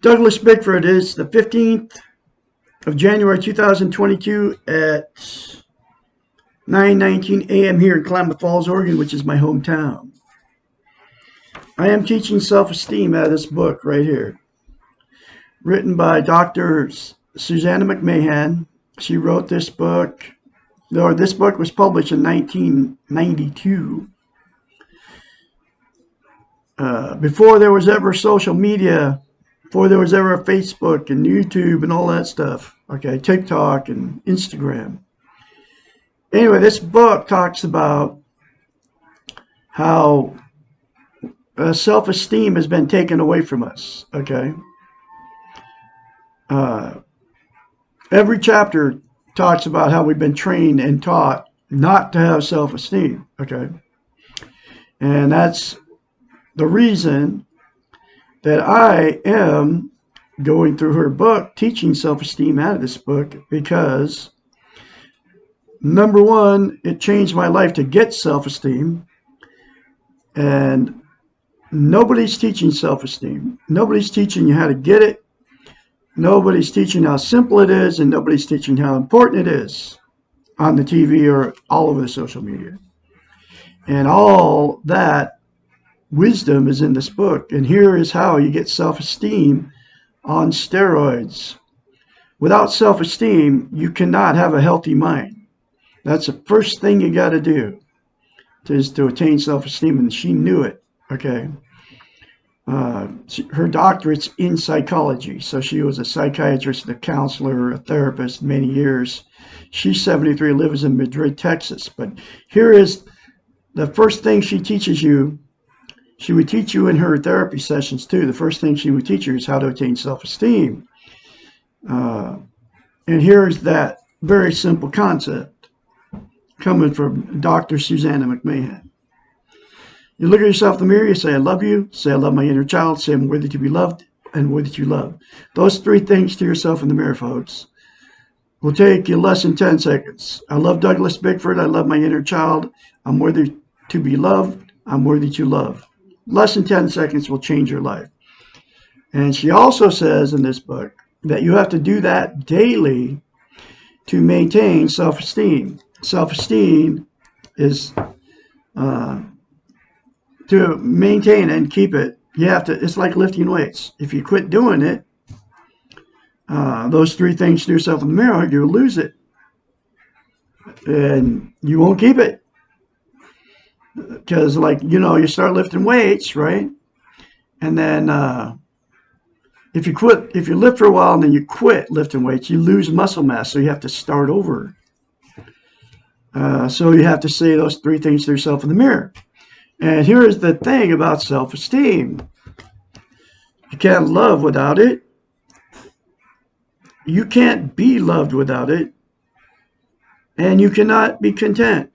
Douglas Bickford. Is the 15th of January 2022 at 9:19 a.m. here in Klamath Falls, Oregon, which is my hometown. I am teaching self-esteem out of this book right here, written by Dr. Susanna McMahon. She wrote this book, or this book was published in 1992. Before there was ever social media, before there was ever Facebook and YouTube and all that stuff, okay, TikTok and Instagram. Anyway, this book talks about how self-esteem has been taken away from us, okay? Every chapter talks about how we've been trained and taught not to have self-esteem, okay? And that's the reason that I am going through her book, teaching self-esteem out of this book, because number one, it changed my life to get self-esteem, and nobody's teaching self-esteem. Nobody's teaching you how to get it. Nobody's teaching how simple it is, and nobody's teaching how important it is on the TV or all over the social media. And all that wisdom is in this book. And here is how you get self-esteem on steroids. Without self-esteem, you cannot have a healthy mind. That's the first thing you got to do, is to attain self-esteem, and she knew it, okay? Her doctorate's in psychology, so she was a psychiatrist, a counselor, a therapist many years. She's 73, lives in Madrid, Texas. But here is the first thing she teaches you. She would teach you in her therapy sessions too. The first thing she would teach you is how to attain self-esteem. And here's that very simple concept coming from Dr. Susanna McMahon. You look at yourself in the mirror, you say, I love you, say, I love my inner child, say, I'm worthy to be loved, and worthy to love. Those three things to yourself in the mirror, folks, will take you less than 10 seconds. I love Douglas Bickford, I love my inner child, I'm worthy to be loved, I'm worthy to love. Less than 10 seconds will change your life. And she also says in this book that you have to do that daily to maintain self-esteem. Self-esteem is... to maintain and keep it, you have to, it's like lifting weights. If you quit doing it, those three things to yourself in the mirror, you'll lose it. And you won't keep it. Because, like, you know, you start lifting weights, right? And then if you lift for a while and then you quit lifting weights, you lose muscle mass. So you have to start over. So you have to say those three things to yourself in the mirror. And here is the thing about self-esteem. You can't love without it. You can't be loved without it. And you cannot be content.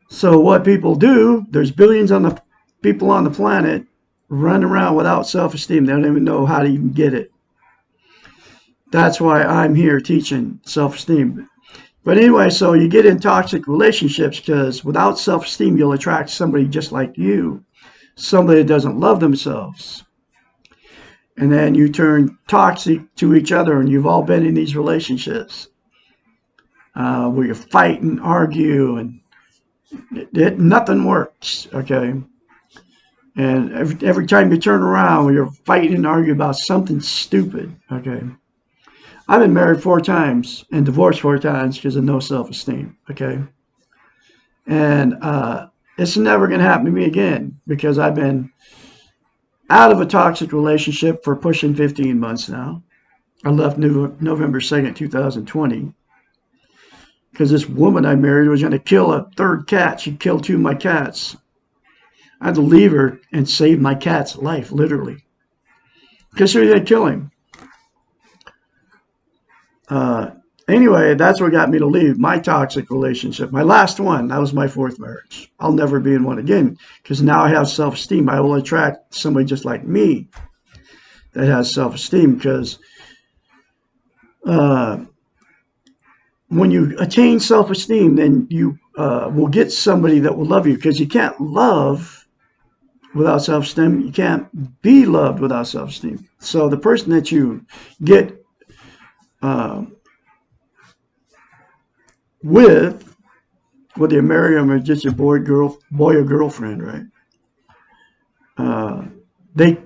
So what people do, there's billions of people on the planet running around without self-esteem. They don't even know how to even get it. That's why I'm here teaching self-esteem. But anyway, so you get in toxic relationships because without self-esteem, you'll attract somebody just like you, somebody that doesn't love themselves. And then you turn toxic to each other, and you've all been in these relationships where you fight and argue, and nothing works, okay? And every time you turn around, you're fighting and arguing about something stupid, okay? I've been married 4 times and divorced 4 times because of no self-esteem, okay? And it's never going to happen to me again because I've been out of a toxic relationship for pushing 15 months now. I left November 2nd, 2020 because this woman I married was going to kill a 3rd cat. She killed 2 of my cats. I had to leave her and save my cat's life, literally, because she was going to kill him. Anyway, that's what got me to leave my toxic relationship. My last one, that was my 4th marriage. I'll never be in one again because now I have self-esteem. I will attract somebody just like me that has self-esteem because when you attain self-esteem, then you will get somebody that will love you because you can't love without self-esteem. You can't be loved without self-esteem. So the person that you get uh, with, whether you marry them or just your boy or girlfriend, right? They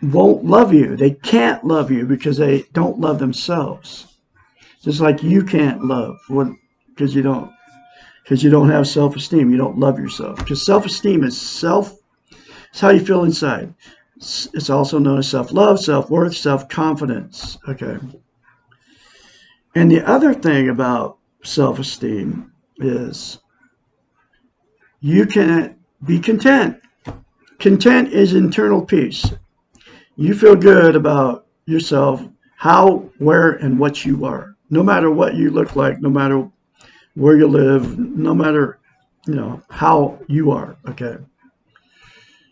won't love you. They can't love you because they don't love themselves. Just like you can't love because you don't have self-esteem. You don't love yourself. Because self-esteem is it's how you feel inside. It's also known as self-love, self-worth, self-confidence. Okay. And the other thing about self-esteem is you can be content. Content is internal peace. You feel good about yourself, how, where, and what you are. No matter what you look like, no matter where you live, no matter, how you are. Okay.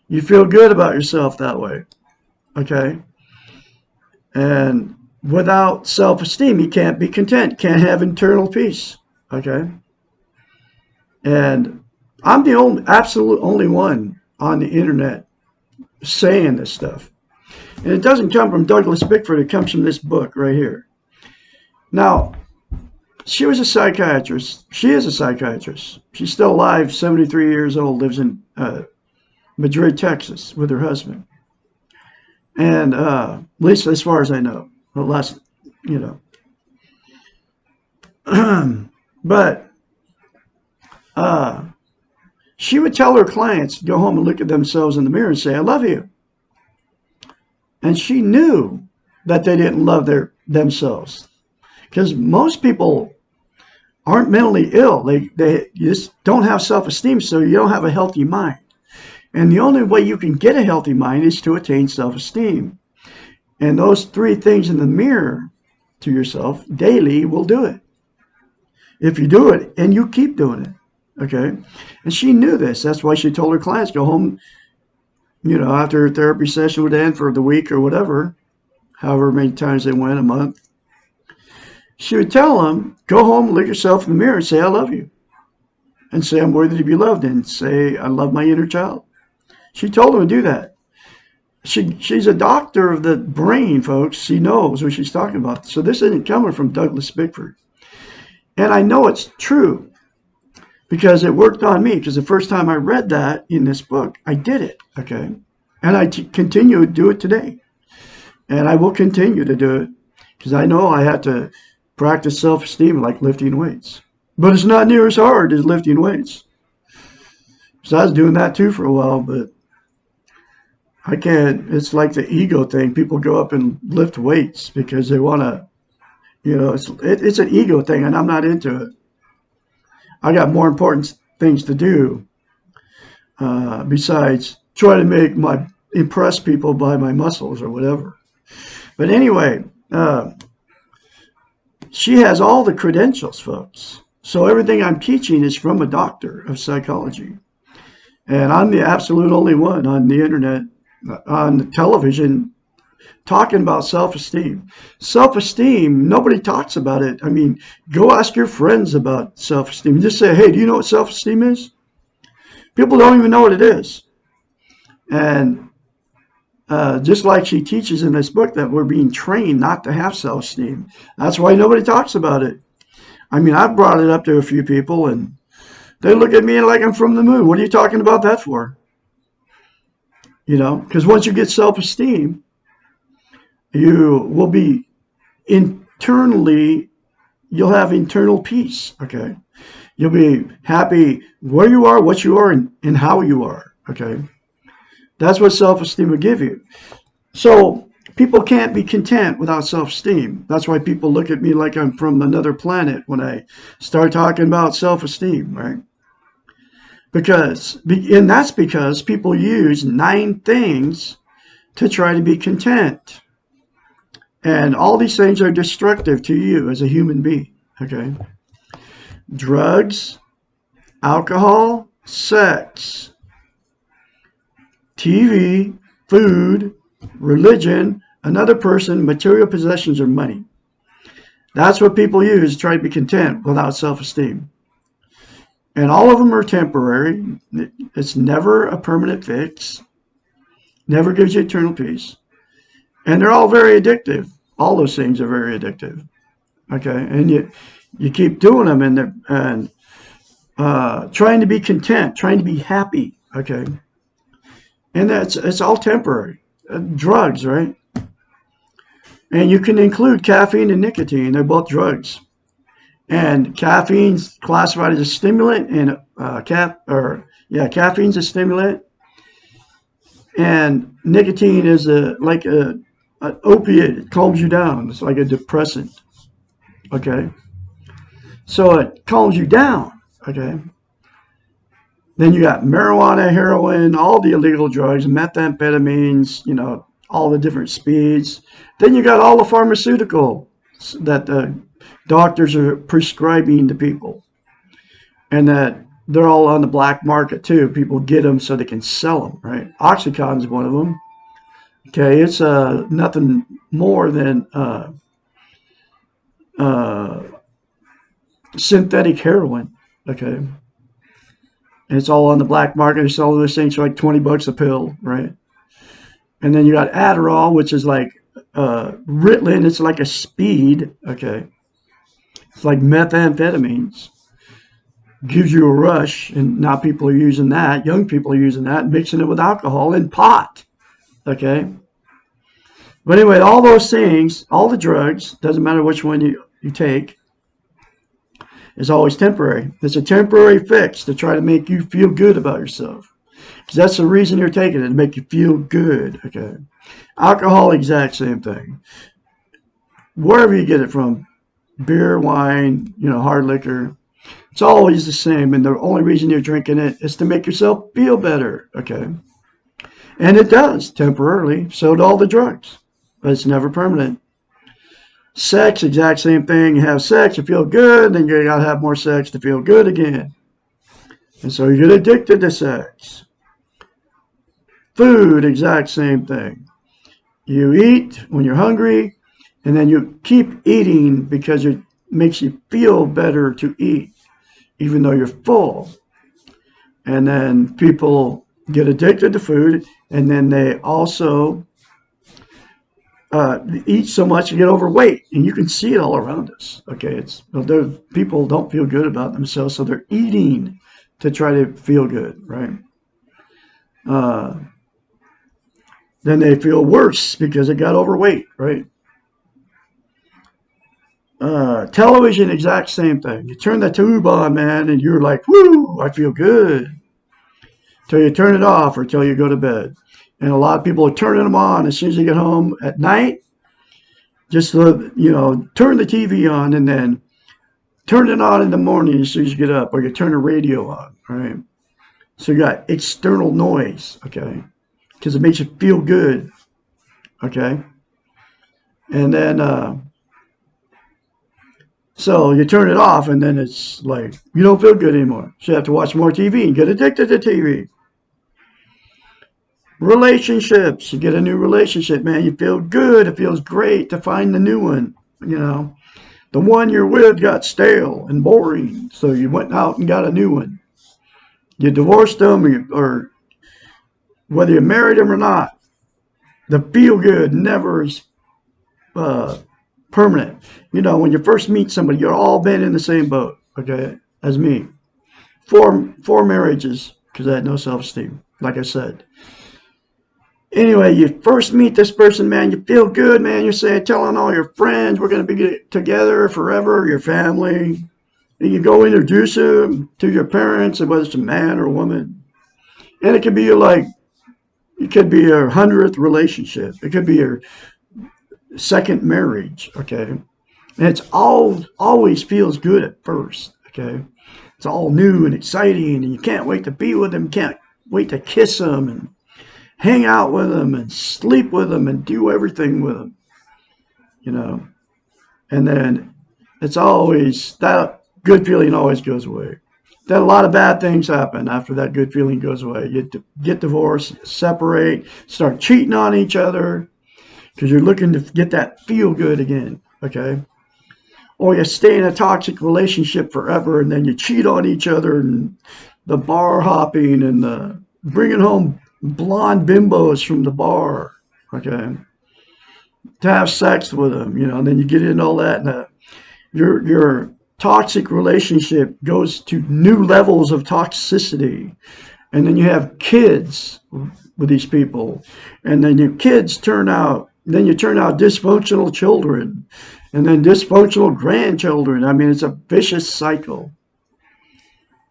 You feel good about yourself that way. Okay. And without self-esteem, you can't be content, can't have internal peace. Okay. And I'm the absolute only one on the internet saying this stuff. And it doesn't come from Douglas Bickford. It comes from this book right here. Now, she was a psychiatrist. She is a psychiatrist. She's still alive, 73 years old, lives in Madrid, Texas, with her husband. And at least as far as I know. The last, But she would tell her clients to go home and look at themselves in the mirror and say, I love you. And she knew that they didn't love themselves. Because most people aren't mentally ill. They just don't have self-esteem, so you don't have a healthy mind. And the only way you can get a healthy mind is to attain self-esteem. And those three things in the mirror to yourself daily will do it. If you do it and you keep doing it. Okay. And she knew this. That's why she told her clients, go home, after her therapy session would end for the week or whatever, however many times they went, a month. She would tell them, go home, look yourself in the mirror and say, I love you. And say, I'm worthy to be loved. And say, I love my inner child. She told them to do that. She's a doctor of the brain, folks. She knows what she's talking about. So this isn't coming from Douglas Bickford. And I know it's true because it worked on me. Because the first time I read that in this book, I did it. Okay. And I continue to do it today. And I will continue to do it because I know I had to practice self-esteem like lifting weights. But it's not near as hard as lifting weights. So I was doing that too for a while, but I can't. It's like the ego thing. People go up and lift weights because they want to, it's an ego thing, and I'm not into it. I got more important things to do besides try to impress people by my muscles or whatever. But anyway, she has all the credentials, folks. So everything I'm teaching is from a doctor of psychology. And I'm the absolute only one on the internet, on the television, talking about self-esteem. Self-esteem, nobody talks about it. I mean, go ask your friends about self-esteem. Just say, hey, do you know what self-esteem is? People don't even know what it is. And just like she teaches in this book that we're being trained not to have self-esteem. That's why nobody talks about it. I mean, I've brought it up to a few people, and they look at me like I'm from the moon. What are you talking about that for? Because once you get self-esteem, you will be you'll have internal peace, okay? You'll be happy where you are, what you are, and how you are, okay? That's what self-esteem will give you. So people can't be content without self-esteem. That's why people look at me like I'm from another planet when I start talking about self-esteem, right? And that's because people use 9 things to try to be content. And all these things are destructive to you as a human being, okay? Drugs, alcohol, sex, TV, food, religion, another person, material possessions, or money. That's what people use to try to be content without self-esteem. And all of them are temporary. It's never a permanent fix. never gives you eternal peace. And they're all very addictive. All those things are very addictive. Okay, and you keep doing them, and trying to be content, trying to be happy. Okay, and it's all temporary. Drugs, right? And you can include caffeine and nicotine. They're both drugs. And caffeine's classified as a stimulant, and caffeine's a stimulant, and nicotine is like an opiate. It calms you down. It's like a depressant. Okay, so it calms you down. Okay, then you got marijuana, heroin, all the illegal drugs, methamphetamines. All the different speeds. Then you got all the pharmaceutical that the doctors are prescribing to people, and that they're all on the black market too. People get them so they can sell them, right? Oxycontin is one of them. Okay, it's nothing more than synthetic heroin. Okay, and it's all on the black market. They sell those things for like $20 a pill, right? And then you got Adderall, which is like Ritalin. It's like a speed. Okay, it's like methamphetamines. Gives you a rush, and now people are using that. Young people are using that, mixing it with alcohol and pot. Okay, but anyway, all those things, all the drugs, doesn't matter which one you take, is always temporary. It's a temporary fix to try to make you feel good about yourself. Because that's the reason you're taking it, to make you feel good. Okay, alcohol, exact same thing. Wherever you get it from, beer, wine, hard liquor, it's always the same. And the only reason you're drinking it is to make yourself feel better. Okay, and it does temporarily. So do all the drugs, but it's never permanent. Sex, exact same thing. You have sex, you feel good, then you gotta have more sex to feel good again. And so you get addicted to sex. Food, exact same thing. You eat when you're hungry, and then you keep eating because it makes you feel better to eat, even though you're full. And then people get addicted to food, and then they also eat so much you get overweight, and you can see it all around us. Okay, people don't feel good about themselves, so they're eating to try to feel good, right? Then they feel worse because it got overweight, right? Television, exact same thing. You turn the tube on, man, and you're like, woo, I feel good. Till you turn it off or till you go to bed. And a lot of people are turning them on as soon as they get home at night. Just turn the TV on and then turn it on in the morning as soon as you get up, or you turn the radio on, right? So you got external noise, okay? Because it makes you feel good, okay? And then, so you turn it off, and then it's like, you don't feel good anymore. So you have to watch more TV and get addicted to TV. Relationships, you get a new relationship, man. You feel good. It feels great to find the new one, The one you're with got stale and boring, so you went out and got a new one. You divorced them, or whether you married them or not, the feel good never is permanent. When you first meet somebody, you're all been in the same boat, okay, as me. Four marriages, because I had no self-esteem, like I said. Anyway, you first meet this person, man, you feel good, man. You're telling all your friends, we're going to be together forever, your family. And you go introduce them to your parents, whether it's a man or a woman. And it could be your 100th relationship. It could be your second marriage, okay? And it's always feels good at first, okay? It's all new and exciting, and you can't wait to be with them, can't wait to kiss them and hang out with them and sleep with them and do everything with them, And then it's always, that good feeling always goes away. Then a lot of bad things happen after that good feeling goes away. You get divorced, separate, start cheating on each other because you're looking to get that feel good again, okay? Or you stay in a toxic relationship forever, and then you cheat on each other, and the bar hopping and the bringing home blonde bimbos from the bar, okay, to have sex with them, and then you get into all that, and your toxic relationship goes to new levels of toxicity, and then you have kids with these people, and then your kids then you turn out dysfunctional children, and then dysfunctional grandchildren. I mean, it's a vicious cycle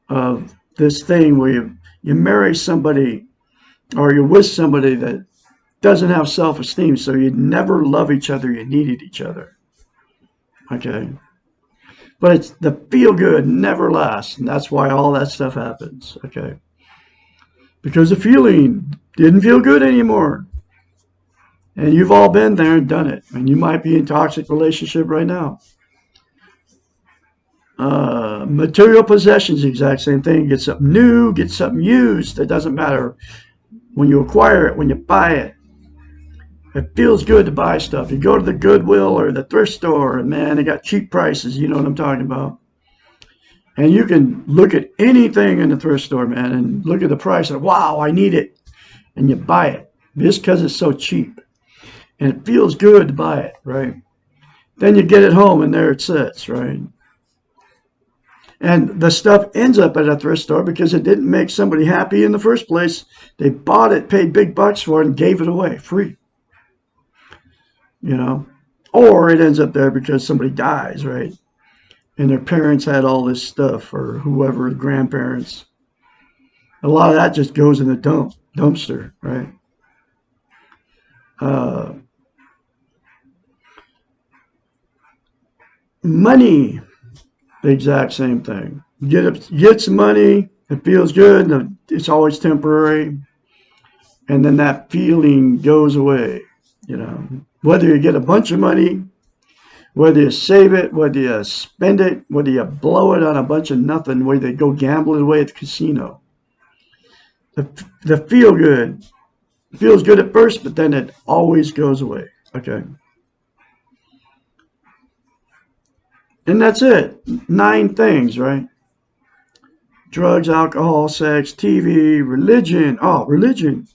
of this thing where you marry somebody or you're with somebody that doesn't have self-esteem, so you never love each other, you needed each other. Okay? But it's the feel good never lasts, and that's why all that stuff happens. Okay? Because the feeling didn't feel good anymore. And you've all been there and done it. And you might be in a toxic relationship right now. Material possessions, the exact same thing. Get something new, get something used. It doesn't matter when you acquire it, when you buy it. It feels good to buy stuff. You go to the Goodwill or the thrift store, and man, they got cheap prices. You know what I'm talking about. And you can look at anything in the thrift store, man, and look at the price and wow, I need it. And you buy it just because it's so cheap. And it feels good to buy it, right? Then you get it home and there it sits, right? And the stuff ends up at a thrift store because it didn't make somebody happy in the first place. They bought it, paid big bucks for it, and gave it away free. Or it ends up there because somebody dies, right? And their parents had all this stuff, or whoever, grandparents. A lot of that just goes in the dumpster, right? Money, the exact same thing. Get some money, it feels good, it's always temporary, and then that feeling goes away. Whether you get a bunch of money, whether you save it, whether you spend it, whether you blow it on a bunch of nothing, whether you go gamble it away at the casino. The feel good feels good at first, but then it always goes away. Okay. And that's it. 9 things, right? Drugs, alcohol, sex, TV, religion. Oh, religion.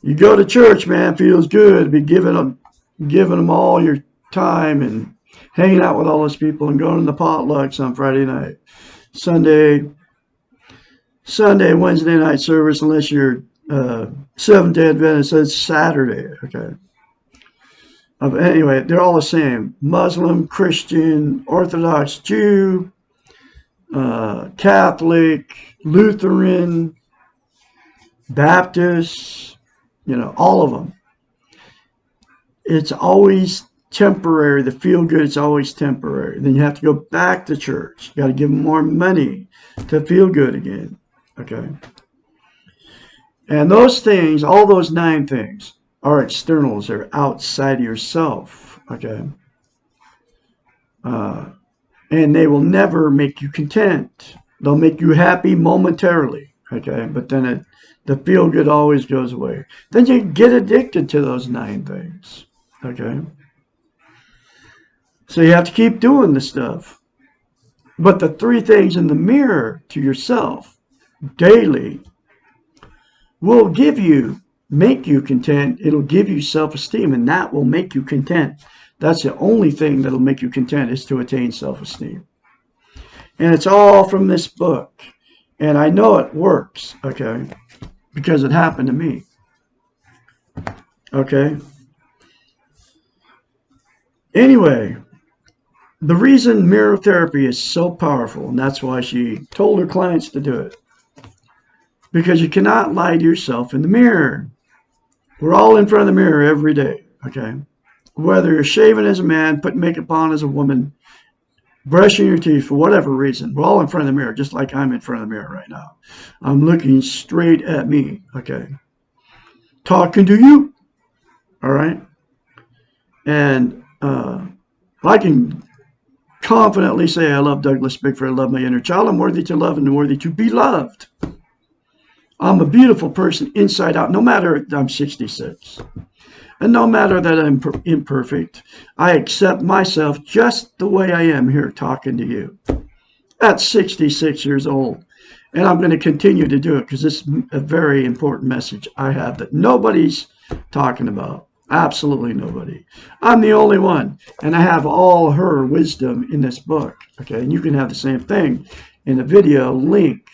You go to church, man, feels good. Be giving them all your time and hanging out with all those people and going to the potlucks on Friday night. Sunday, Wednesday night service, unless you're Seventh-day Adventist, it's Saturday. Okay. Anyway, they're all the same. Muslim, Christian, Orthodox Jew, Catholic, Lutheran, Baptist, all of them. It's always temporary. The feel good, it's always temporary. Then you have to go back to church. You got to give them more money to feel good again. Okay. And those things, all those 9 things, are externals. They're outside of yourself. Okay. And they will never make you content. They'll make you happy momentarily. Okay. But then the feel good always goes away. Then you get addicted to those 9 things. Okay. So you have to keep doing the stuff. But the 3 things in the mirror to yourself daily will make you content. It'll give you self-esteem, and that will make you content. That's the only thing that'll make you content, is to attain self-esteem. And it's all from this book. And I know it works, okay, because it happened to me. Okay. Anyway, the reason mirror therapy is so powerful, and that's why she told her clients to do it, because you cannot lie to yourself in the mirror. We're all in front of the mirror every day, okay? Whether you're shaving as a man, putting makeup on as a woman, brushing your teeth for whatever reason, we're all in front of the mirror, just like I'm in front of the mirror right now. I'm looking straight at me, okay? Talking to you, all right? And I can confidently say I love Douglas Bickford. I love my inner child. I'm worthy to love and worthy to be loved. I'm a beautiful person inside out, no matter I'm 66. And no matter that I'm imperfect, I accept myself just the way I am here talking to you at 66 years old. And I'm going to continue to do it because this is a very important message I have that nobody's talking about. Absolutely nobody. I'm the only one. And I have all her wisdom in this book. Okay, and you can have the same thing in the video link.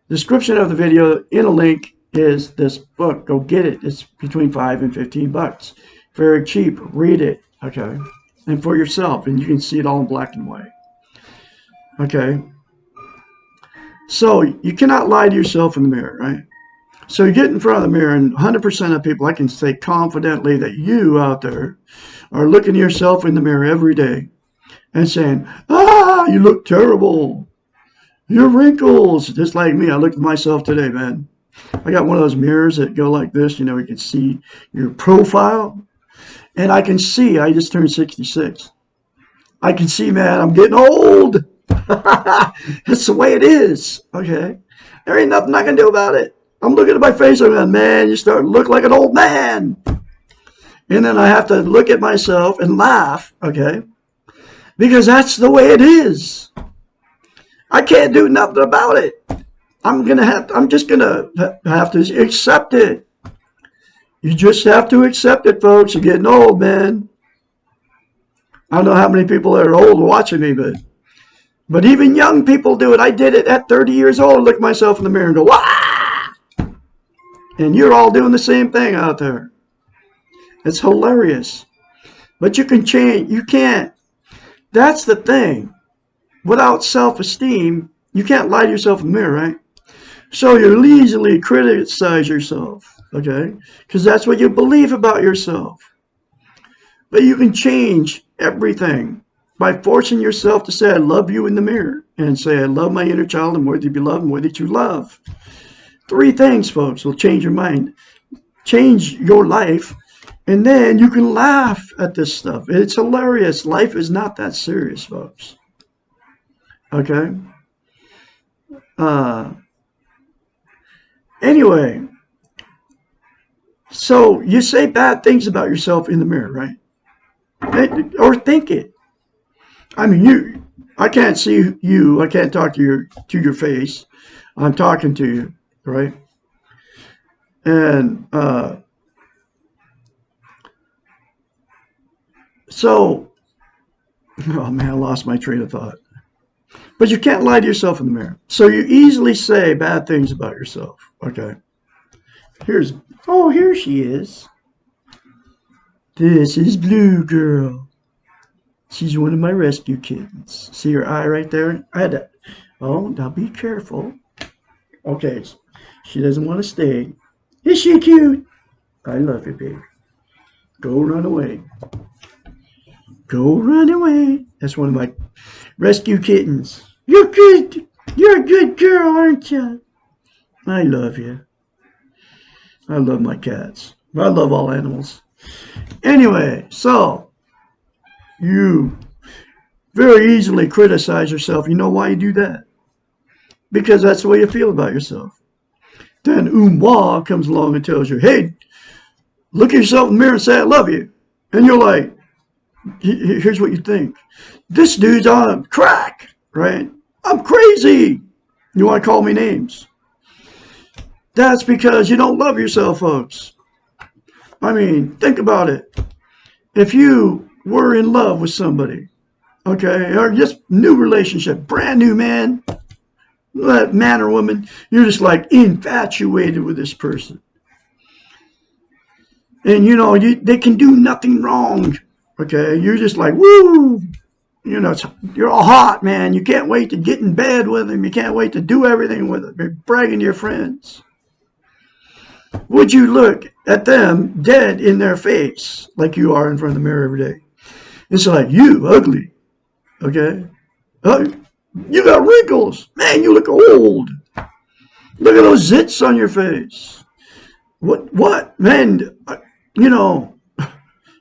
Description of the video in a link is this book. Go get it. It's between $5 and $15. Very cheap. Read it. Okay. And for yourself. And you can see it all in black and white. Okay. So you cannot lie to yourself in the mirror, right? So you get in front of the mirror, and 100% of people, I can say confidently that you out there are looking at yourself in the mirror every day and saying, ah, you look terrible. Your wrinkles. Just like me. I looked at myself today, man. I got one of those mirrors that go like this. You know, you can see your profile. And I can see, I just turned 66. I can see, man, I'm getting old. That's the way it is. Okay. There ain't nothing I can do about it. I'm looking at my face. I'm going, man, you start to look like an old man. And then I have to look at myself and laugh. Okay. Because that's the way it is. I can't do nothing about it. I'm just going to have to accept it. You just have to accept it, folks. You're getting old, man. I don't know how many people that are old watching me, but even young people do it. I did it at 30 years old. Look myself in the mirror and go, wah! And you're all doing the same thing out there. It's hilarious. But you can change. You can't. That's the thing. Without self-esteem, you can't lie to yourself in the mirror, right? So you'll easily criticize yourself, okay? Because that's what you believe about yourself. But you can change everything by forcing yourself to say, I love you in the mirror. And say, I love my inner child. I'm worthy to be loved. I'm worthy to love. 3 things, folks, will change your mind. Change your life. And then you can laugh at this stuff. It's hilarious. Life is not that serious, folks. Okay? Anyway, so you say bad things about yourself in the mirror, right? Or think it. I mean, I can't see you. I can't talk to your face. I'm talking to you, right? And so, oh man, I lost my train of thought. But you can't lie to yourself in the mirror. So you easily say bad things about yourself. Okay. Here she is. This is Blue Girl. She's one of my rescue kittens. See her eye right there? I had to, oh, now be careful. Okay. She doesn't want to stay. Is she cute? I love you, baby. Go run away. Go run away. That's one of my rescue kittens. You're good. You're a good girl, aren't you? I love you. I love my cats. I love all animals. Anyway, so you very easily criticize yourself. You know why you do that? Because that's the way you feel about yourself. Then Umwa comes along and tells you, hey, look at yourself in the mirror and say, I love you. And you're like, here's what you think. This dude's on crack, right? I'm crazy. You want to call me names. That's because you don't love yourself, folks. I mean, think about it. If you were in love with somebody, okay, or just new relationship, brand new man or woman, you're just like infatuated with this person. And you know, they can do nothing wrong. Okay, you're just like, woo, you know, you're all hot, man. You can't wait to get in bed with them. You can't wait to do everything with them. You're bragging to your friends. Would you look at them dead in their face like you are in front of the mirror every day? It's like, you ugly, okay? You got wrinkles. Man, you look old. Look at those zits on your face. What? Man, you know,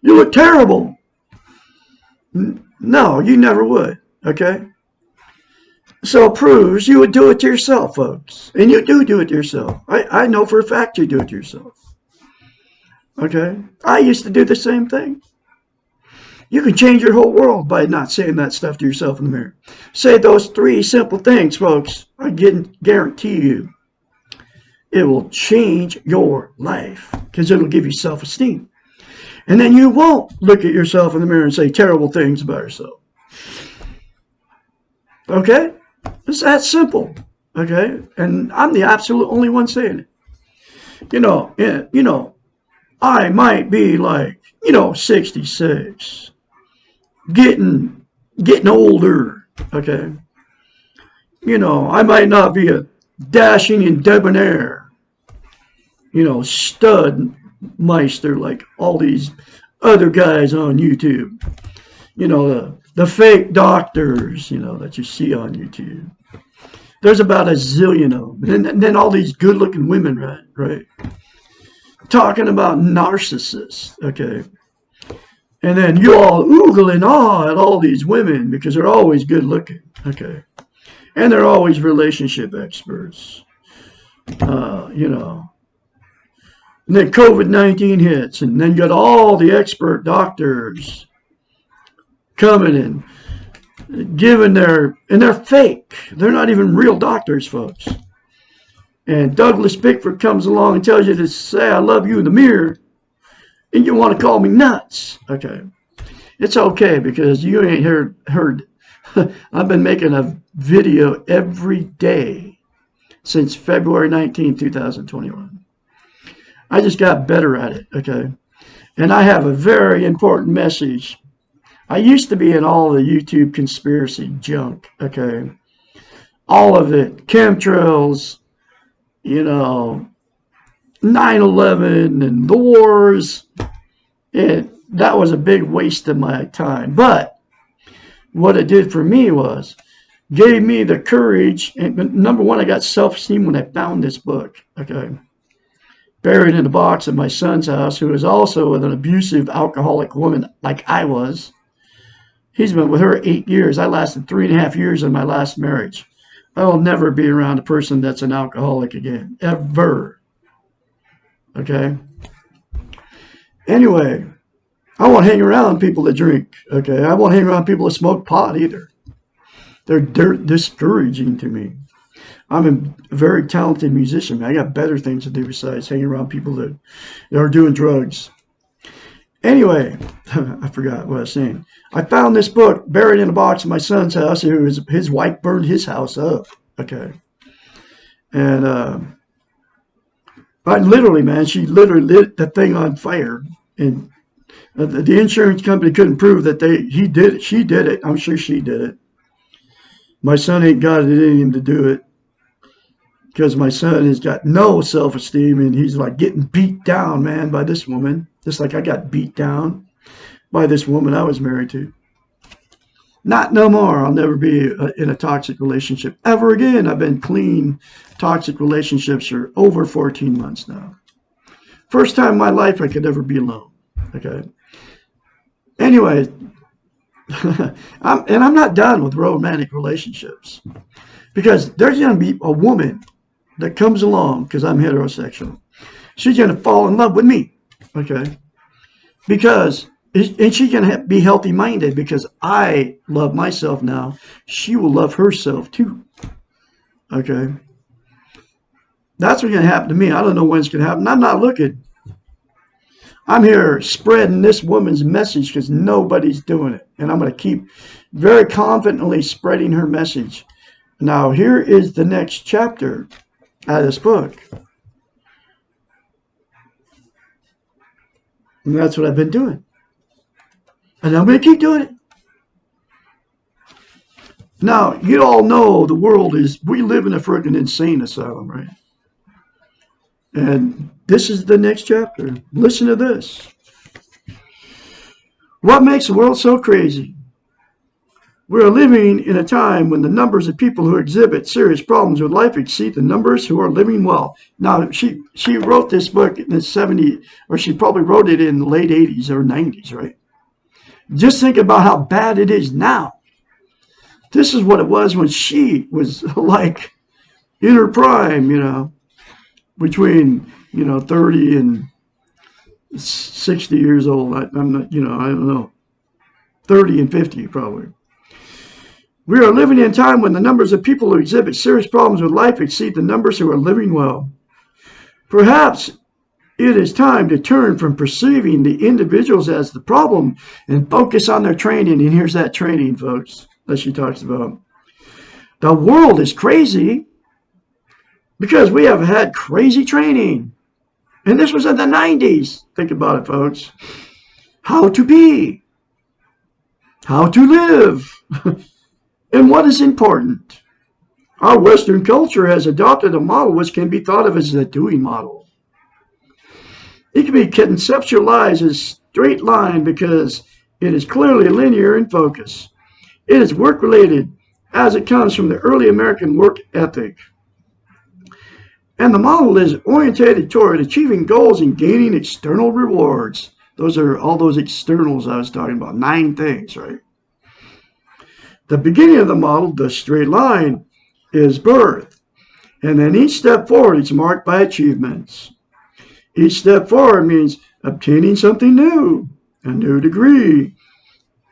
you look terrible. No, you never would, okay? So it proves you would do it to yourself, folks. And you do it to yourself. I know for a fact you do it to yourself. Okay? I used to do the same thing. You can change your whole world by not saying that stuff to yourself in the mirror. Say those 3 simple things, folks. I guarantee you it will change your life because it'll give you self-esteem. And then you won't look at yourself in the mirror and say terrible things about yourself. Okay? It's that simple. Okay? And I'm the absolute only one saying it. I might be like, 66. Getting older. Okay? I might not be a dashing and debonair, stud meister like all these other guys on YouTube. The fake doctors, that you see on YouTube. There's about a zillion of them. And then all these good-looking women, right? Talking about narcissists, okay? And then you all oogle and awe at all these women because they're always good-looking, okay? And they're always relationship experts, And then COVID-19 hits, and then you got all the expert doctors coming in, giving and they're fake. They're not even real doctors, folks. And Douglas Bickford comes along and tells you to say, I love you in the mirror, and you want to call me nuts. Okay. It's okay because you ain't heard. I've been making a video every day since February 19, 2021. I just got better at it, okay? And I have a very important message. I used to be in all the YouTube conspiracy junk, okay? All of it. Chemtrails, 9/11 and the wars. That was a big waste of my time. But what it did for me was gave me the courage. And number one, I got self-esteem when I found this book, okay? Buried in a box at my son's house, who is also with an abusive alcoholic woman like I was. He's been with her 8 years. I lasted 3.5 years in my last marriage. I will never be around a person that's an alcoholic again, ever. Okay? Anyway, I won't hang around people that drink. Okay? I won't hang around people that smoke pot either. They're discouraging to me. I'm a very talented musician. I got better things to do besides hanging around people that are doing drugs. Anyway, I forgot what I was saying. I found this book buried in a box in my son's house. His wife burned his house up. Okay. And she literally lit the thing on fire. And the insurance company couldn't prove that he did it. She did it. I'm sure she did it. My son ain't got anything to do it. Because my son has got no self-esteem and he's like getting beat down, man, by this woman. Just like I got beat down by this woman I was married to. Not no more. I'll never be in a toxic relationship ever again. I've been clean toxic relationships for over 14 months now. First time in my life I could ever be alone. Okay. Anyway, I'm not done with romantic relationships. Because there's going to be a woman that comes along, because I'm heterosexual. She's going to fall in love with me, okay? And she's going to be healthy-minded because I love myself now. She will love herself too, okay? That's what's going to happen to me. I don't know when it's going to happen. I'm not looking. I'm here spreading this woman's message because nobody's doing it. And I'm going to keep very confidently spreading her message. Now, here is the next chapter out of this book. And that's what I've been doing. And I'm going to keep doing it. Now, you all know the world we live in a freaking insane asylum, right? And this is the next chapter. Listen to this. What makes the world so crazy? We are living in a time when the numbers of people who exhibit serious problems with life exceed the numbers who are living well. Now, she wrote this book in the 70s, or she probably wrote it in the late 80s or 90s, right? Just think about how bad it is now. This is what it was when she was like in her prime, between, 30 and 60 years old. I'm not, I don't know. 30 and 50 probably. We are living in a time when the numbers of people who exhibit serious problems with life exceed the numbers who are living well. Perhaps it is time to turn from perceiving the individuals as the problem and focus on their training. And here's that training, folks, that she talks about. The world is crazy because we have had crazy training. And this was in the 90s. Think about it, folks. How to be, how to live, and what is important. Our Western culture has adopted a model which can be thought of as a doing model. It can be conceptualized as straight line because it is clearly linear in focus. It is work-related as it comes from the early American work ethic. And the model is orientated toward achieving goals and gaining external rewards. Those are all those externals I was talking about, 9 things, right? The beginning of the model, the straight line, is birth. And then each step forward is marked by achievements. Each step forward means obtaining something new, a new degree,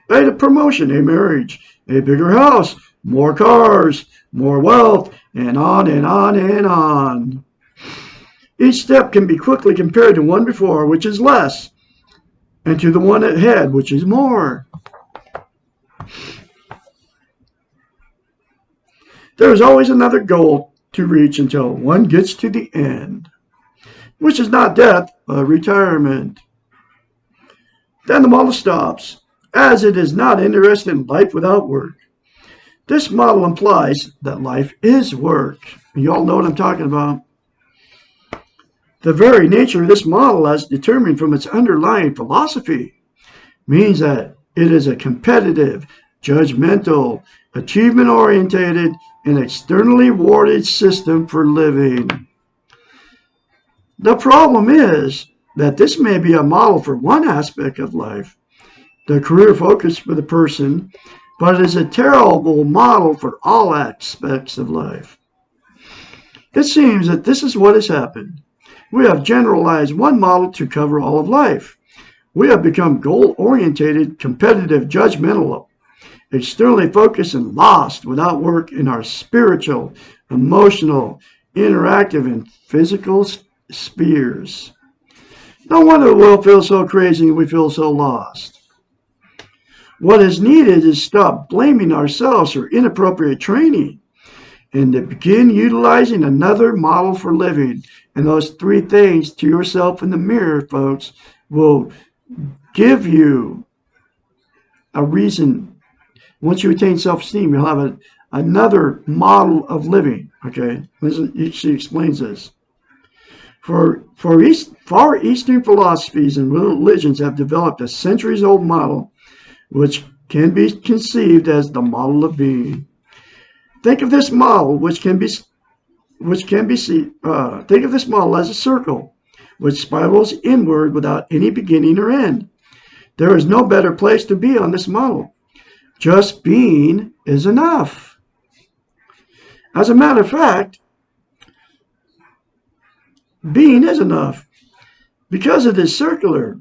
a promotion, a marriage, a bigger house, more cars, more wealth, and on and on and on. Each step can be quickly compared to one before, which is less, and to the one ahead, which is more. There is always another goal to reach until one gets to the end, which is not death, but retirement. Then the model stops, as it is not interested in life without work. This model implies that life is work. You all know what I'm talking about. The very nature of this model, as determined from its underlying philosophy, means that it is a competitive, judgmental, achievement-oriented, and externally rewarded system for living. The problem is that this may be a model for one aspect of life, the career focus for the person, but it is a terrible model for all aspects of life. It seems that this is what has happened. We have generalized one model to cover all of life. We have become goal-oriented, competitive, judgmental, externally focused, and lost without work in our spiritual, emotional, interactive, and physical spheres. No wonder the world feels so crazy and we feel so lost. What is needed is stop blaming ourselves for inappropriate training and to begin utilizing another model for living. And those 3 things to yourself in the mirror, folks, will give you a reason. Once you attain self-esteem, you'll have another model of living. Okay, she explains this. Far Eastern philosophies and religions have developed a centuries-old model which can be conceived as the model of being. Think of this model, think of this model as a circle, which spirals inward without any beginning or end. There is no better place to be on this model. Just being is enough. As a matter of fact, being is enough. Because it is circular,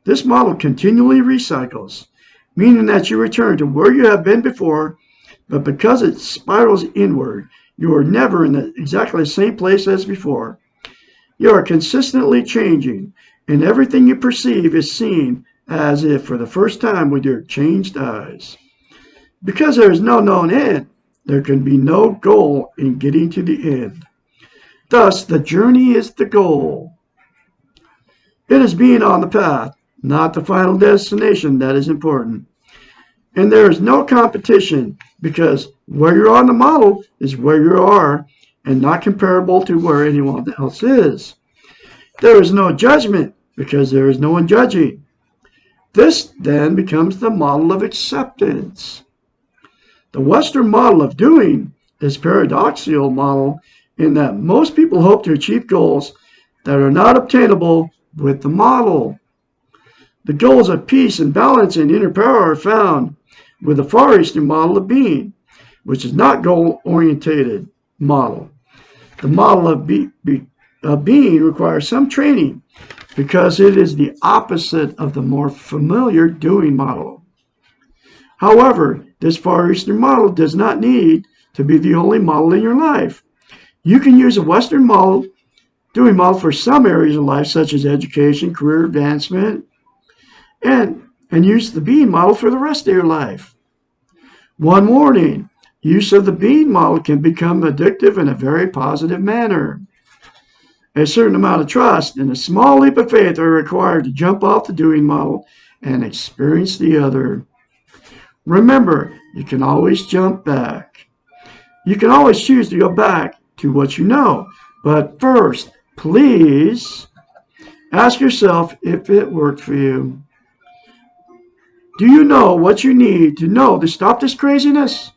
this model continually recycles, meaning that you return to where you have been before, but because it spirals inward, you are never in exactly the same place as before. You are consistently changing, and everything you perceive is seen as if for the first time with your changed eyes. Because there is no known end, there can be no goal in getting to the end. Thus, the journey is the goal. It is being on the path, not the final destination, that is important. And there is no competition because where you're on the model is where you are and not comparable to where anyone else is. There is no judgment because there is no one judging. This then becomes the model of acceptance. The Western model of doing is a paradoxical model in that most people hope to achieve goals that are not obtainable with the model. The goals of peace and balance and inner power are found with the Far Eastern model of being, which is not goal-oriented model. The model of being requires some training because it is the opposite of the more familiar doing model. However, this Far Eastern model does not need to be the only model in your life. You can use a Western model, doing model for some areas of life, such as education, career advancement, and use the being model for the rest of your life. One warning, use of the being model can become addictive in a very positive manner. A certain amount of trust and a small leap of faith are required to jump off the doing model and experience the other. Remember, you can always jump back. You can always choose to go back to what you know. But first, please ask yourself if it worked for you. Do you know what you need to know to stop this craziness?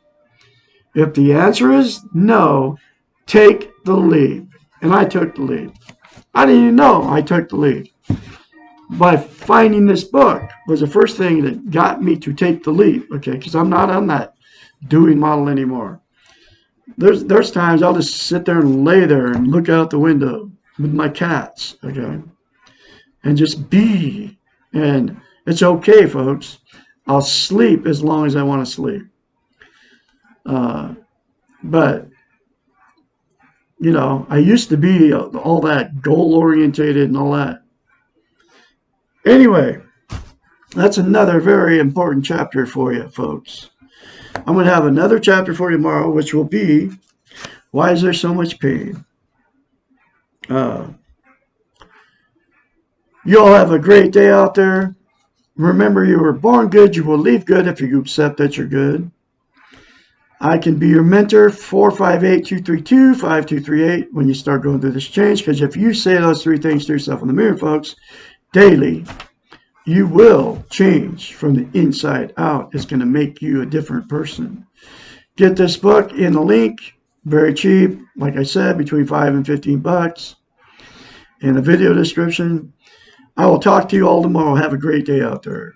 If the answer is no, take the leap. And I took the leap. I didn't even know I took the leap. By finding this book was the first thing that got me to take the leap, okay, because I'm not on that doing model anymore. There's times I'll just sit there and lay there and look out the window with my cats, okay, and just be. And it's okay, folks. I'll sleep as long as I want to sleep. But, you know, I used to be all that goal-orientated and all that. Anyway, that's another very important chapter for you, folks. I'm going to have another chapter for you tomorrow, which will be, why is there so much pain? You all have a great day out there. Remember, you were born good. You will leave good if you accept that you're good. I can be your mentor, 458-232-5238, when you start going through this change. Because if you say those three things to yourself in the mirror, folks, daily, you will change from the inside out. It's going to make you a different person. Get this book in the link. Very cheap. Like I said, between $5 and $15. In the video description. I will talk to you all tomorrow. Have a great day out there.